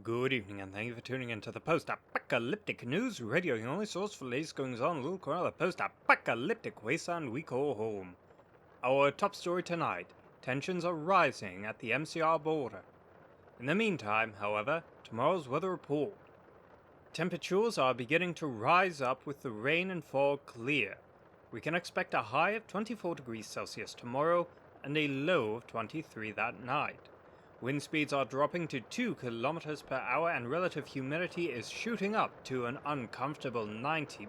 Good evening, and thank you for tuning in to the Post-Apocalyptic News Radio, the only source for latest goings on in the little corner of the post-apocalyptic wasteland we call home. Our top story tonight, tensions are rising at the MCR border. In the meantime, however, tomorrow's weather report. Temperatures are beginning to rise up with the rain and fog clear. We can expect a high of 24 degrees Celsius tomorrow and a low of 23 that night. Wind speeds are dropping to 2 kilometers per hour and relative humidity is shooting up to an uncomfortable 90%.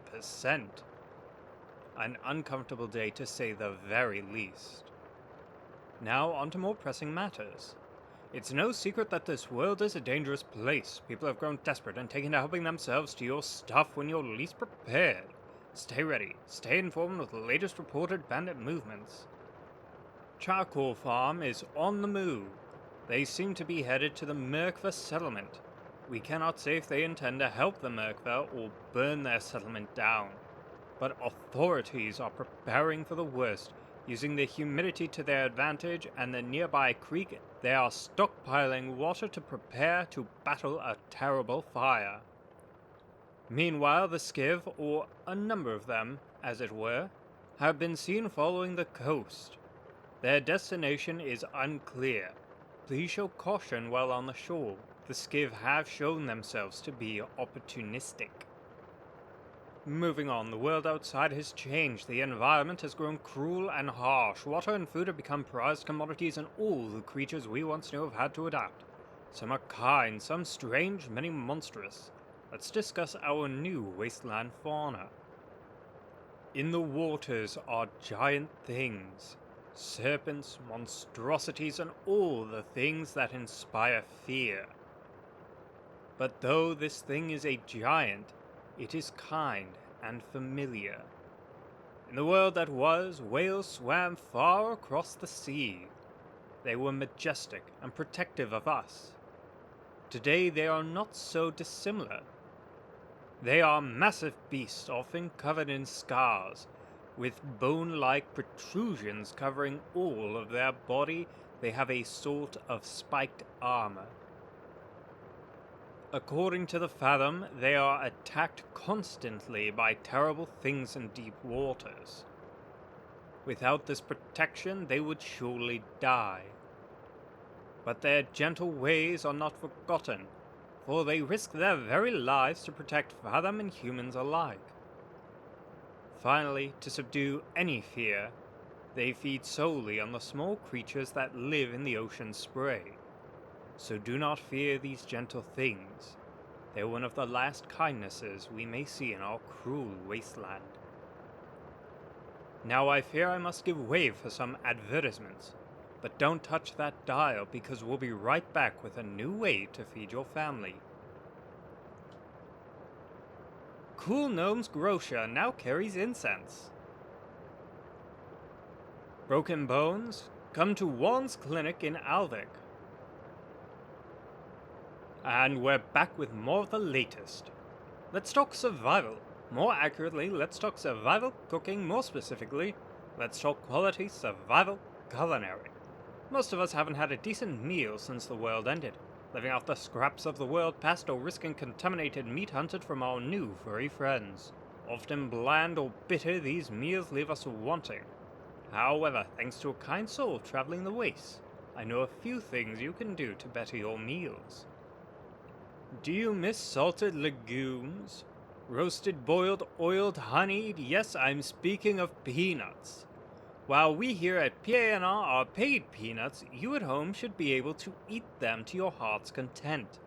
An uncomfortable day to say the very least. Now on to more pressing matters. It's no secret that this world is a dangerous place. People have grown desperate and taken to helping themselves to your stuff when you're least prepared. Stay ready, stay informed with the latest reported bandit movements. Charcoal Farm is on the move. They seem to be headed to the Merkva settlement. We cannot say if they intend to help the Merkva or burn their settlement down. But authorities are preparing for the worst. Using the humidity to their advantage and the nearby creek, they are stockpiling water to prepare to battle a terrible fire. Meanwhile, the Skiv, or a number of them, as it were, have been seen following the coast. Their destination is unclear. Please show caution while on the shore. The Skiv have shown themselves to be opportunistic. Moving on, the world outside has changed. The environment has grown cruel and harsh. Water and food have become prized commodities, and all the creatures we once knew have had to adapt. Some are kind, some strange, many monstrous. Let's discuss our new wasteland fauna. In the waters are giant things. Serpents, monstrosities, and all the things that inspire fear. But though this thing is a giant, it is kind and familiar. In the world that was, whales swam far across the sea. They were majestic and protective of us. Today they are not so dissimilar. They are massive beasts, often covered in scars, with bone-like protrusions covering all of their body. They have a sort of spiked armor. According to the Fathom, they are attacked constantly by terrible things in deep waters. Without this protection, they would surely die. But their gentle ways are not forgotten, for they risk their very lives to protect Fathom and humans alike. Finally, to subdue any fear, they feed solely on the small creatures that live in the ocean spray. So do not fear these gentle things. They are one of the last kindnesses we may see in our cruel wasteland. Now I fear I must give way for some advertisements, but don't touch that dial because we'll be right back with a new way to feed your family. Cool Gnome's Grocer now carries incense. Broken bones? Come to Juan's Clinic in Alvik. And we're back with more of the latest. Let's talk survival. More accurately, let's talk survival cooking. More specifically, let's talk quality survival culinary. Most of us haven't had a decent meal since the world ended, living off the scraps of the world past or risking contaminated meat hunted from our new furry friends. Often bland or bitter, these meals leave us wanting. However, thanks to a kind soul traveling the wastes, I know a few things you can do to better your meals. Do you miss salted legumes? Roasted, boiled, oiled, honeyed? Yes, I'm speaking of peanuts. While we here at PANR are paid peanuts, you at home should be able to eat them to your heart's content.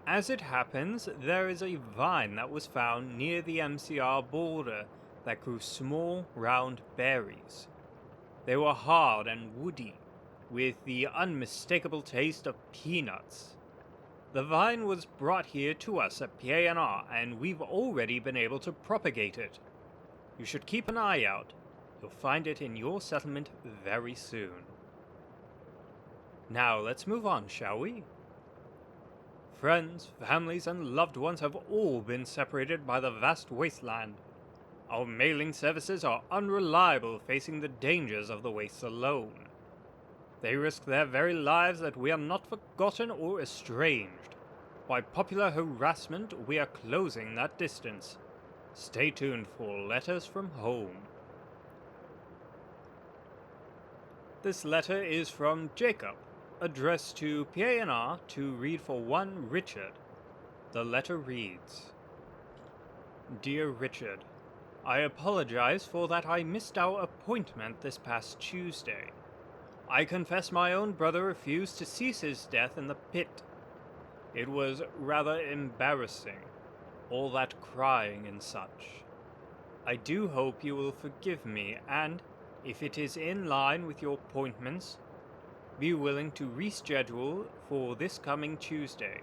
As it happens, there is a vine that was found near the MCR border that grew small, round berries. They were hard and woody, with the unmistakable taste of peanuts. The vine was brought here to us at PANR, and we've already been able to propagate it. You should keep an eye out. You'll find it in your settlement very soon. Now let's move on, shall we? Friends, families, and loved ones have all been separated by the vast wasteland. Our mailing services are unreliable, facing the dangers of the wastes alone. They risk their very lives that we are not forgotten or estranged. By popular harassment, we are closing that distance. Stay tuned for letters from home. This letter is from Jacob, addressed to PANR to read for one Richard. The letter reads, Dear Richard, I apologize for that I missed our appointment this past Tuesday. I confess my own brother refused to cease his death in the pit. It was rather embarrassing, all that crying and such. I do hope you will forgive me and, if it is in line with your appointments, be willing to reschedule for this coming Tuesday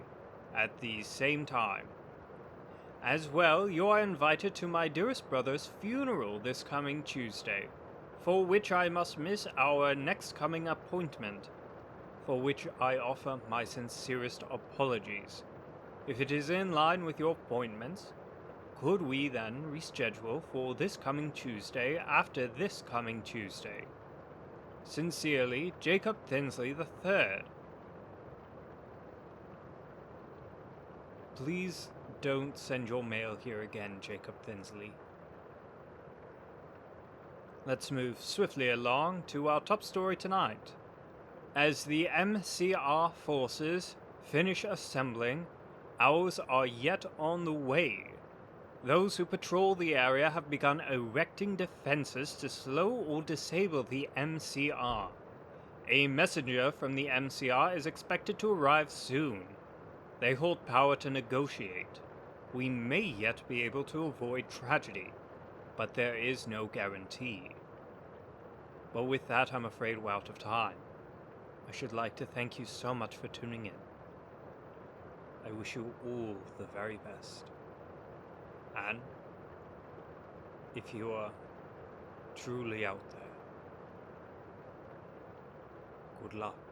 at the same time. As well, you are invited to my dearest brother's funeral this coming Tuesday, for which I must miss our next coming appointment, for which I offer my sincerest apologies. If it is in line with your appointments, could we then reschedule for this coming Tuesday after this coming Tuesday? Sincerely, Jacob Thinsley III. Please don't send your mail here again, Jacob Thinsley. Let's move swiftly along to our top story tonight. As the MCR forces finish assembling, ours are yet on the way. Those who patrol the area have begun erecting defenses to slow or disable the MCR. A messenger from the MCR is expected to arrive soon. They hold power to negotiate. We may yet be able to avoid tragedy, but there is no guarantee. But with that, I'm afraid we're out of time. I should like to thank you so much for tuning in. I wish you all the very best. And if you are truly out there, good luck.